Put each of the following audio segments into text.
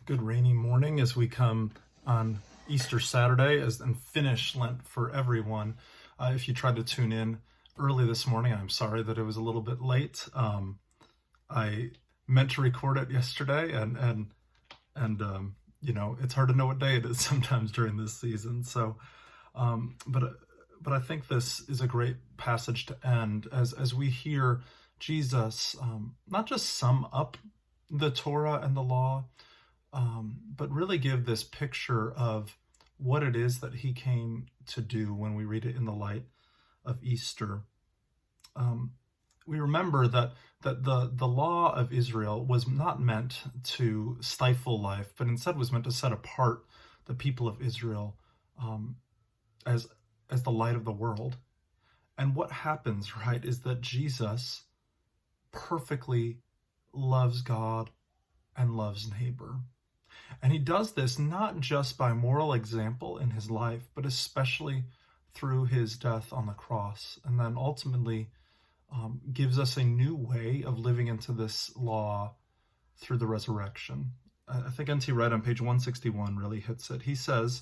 Good rainy morning as we come on Easter Saturday and finish Lent for everyone. If you tried to tune in early this morning, I'm sorry that it was a little bit late. I meant to record it yesterday, and it's hard to know what day it is sometimes during this season. So, but I think this is a great passage to end as we hear Jesus not just sum up the Torah and the law, but really give this picture of what it is that he came to do when we read it in the light of Easter. We remember that the law of Israel was not meant to stifle life, but instead was meant to set apart the people of Israel as the light of the world. And what happens, right, is that Jesus perfectly loves God and loves neighbor. And he does this not just by moral example in his life, but especially through his death on the cross, and then ultimately gives us a new way of living into this law through the resurrection. I think N.T. Wright on page 161 really hits it. He says,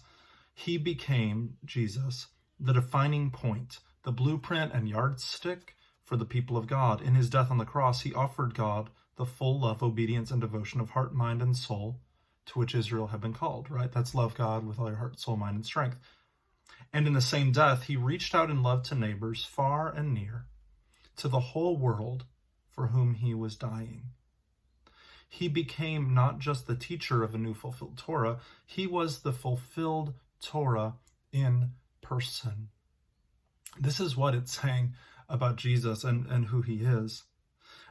he became, Jesus, the defining point, the blueprint and yardstick for the people of God. In his death on the cross, he offered God the full love, obedience, and devotion of heart, mind, and soul to which Israel had been called, right? That's love God with all your heart, soul, mind, and strength. And in the same death, he reached out in love to neighbors far and near, to the whole world for whom he was dying. He became not just the teacher of a new fulfilled Torah, he was the fulfilled Torah in person. This is what it's saying about Jesus and who he is.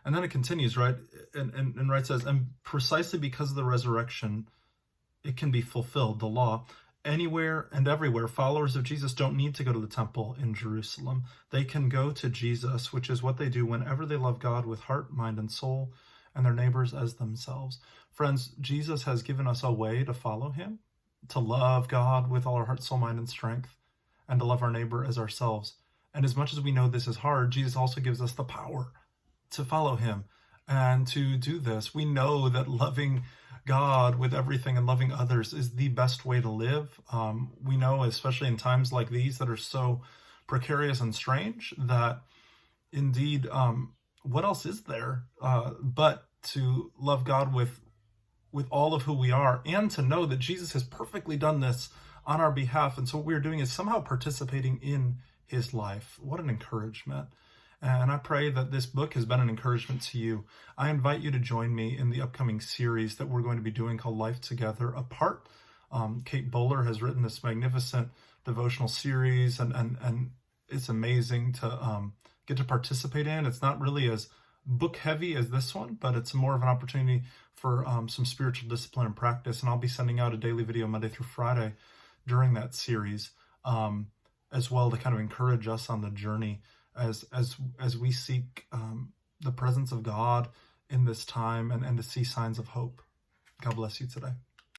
And then it continues, right? And Wright says, and precisely because of the resurrection, it can be fulfilled, the law. Anywhere and everywhere, followers of Jesus don't need to go to the temple in Jerusalem. They can go to Jesus, which is what they do whenever they love God with heart, mind, and soul, and their neighbors as themselves. Friends, Jesus has given us a way to follow him, to love God with all our heart, soul, mind, and strength, and to love our neighbor as ourselves. And as much as we know this is hard, Jesus also gives us the power to follow him and to do this. We know that loving God with everything and loving others is the best way to live. We know, especially in times like these that are so precarious and strange, that indeed, what else is there but to love God with all of who we are, and to know that Jesus has perfectly done this on our behalf. And so what we're doing is somehow participating in his life. What an encouragement. And I pray that this book has been an encouragement to you. I invite you to join me in the upcoming series that we're going to be doing called Life Together Apart. Kate Bowler has written this magnificent devotional series, and it's amazing to get to participate in. It's not really as book heavy as this one, but it's more of an opportunity for some spiritual discipline and practice. And I'll be sending out a daily video Monday through Friday during that series, as well, to kind of encourage us on the journey as we seek the presence of God in this time and to see signs of hope. God bless you today.